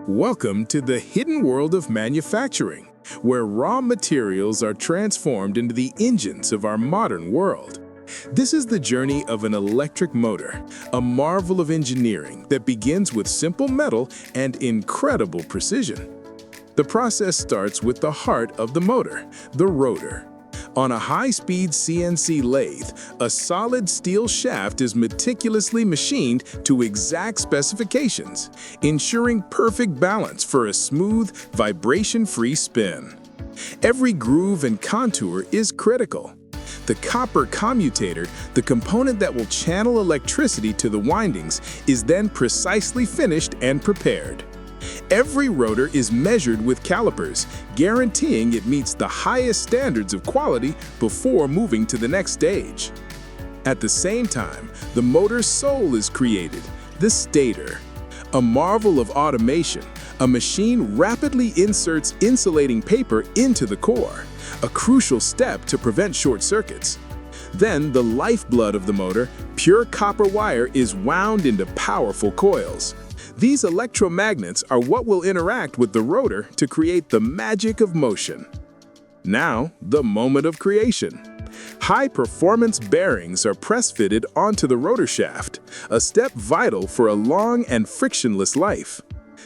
Welcome to the hidden world of manufacturing, where raw materials are transformed into the engines of our modern world. This is the journey of an electric motor, a marvel of engineering that begins with simple metal and incredible precision. The process starts with the heart of the motor, the rotor. On a high-speed CNC lathe, a solid steel shaft is meticulously machined to exact specifications, ensuring perfect balance for a smooth, vibration-free spin. Every groove and contour is critical. The copper commutator, the component that will channel electricity to the windings, is then precisely finished and prepared. Every rotor is measured with calipers, guaranteeing it meets the highest standards of quality before moving to the next stage. At the same time, the motor's soul is created, the stator. A marvel of automation, a machine rapidly inserts insulating paper into the core, a crucial step to prevent short circuits. Then the lifeblood of the motor, pure copper wire, is wound into powerful coils. These electromagnets are what will interact with the rotor to create the magic of motion. Now, the moment of creation. High-performance bearings are press-fitted onto the rotor shaft, a step vital for a long and frictionless life.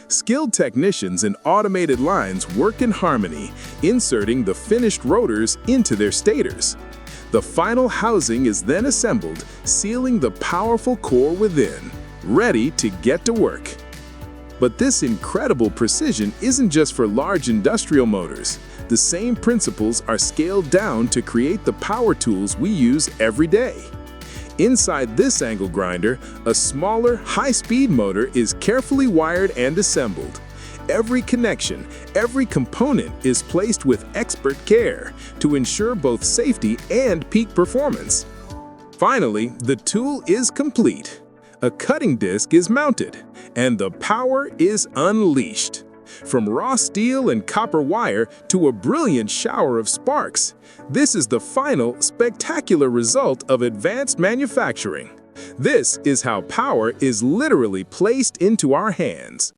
Skilled technicians and automated lines work in harmony, inserting the finished rotors into their stators. The final housing is then assembled, sealing the powerful core within, ready to get to work. But this incredible precision isn't just for large industrial motors. The same principles are scaled down to create the power tools we use every day. Inside this angle grinder, a smaller, high-speed motor is carefully wired and assembled. Every connection, every component is placed with expert care to ensure both safety and peak performance. Finally, the tool is complete. A cutting disc is mounted, and the power is unleashed. From raw steel and copper wire to a brilliant shower of sparks, this is the final, spectacular result of advanced manufacturing. This is how power is literally placed into our hands.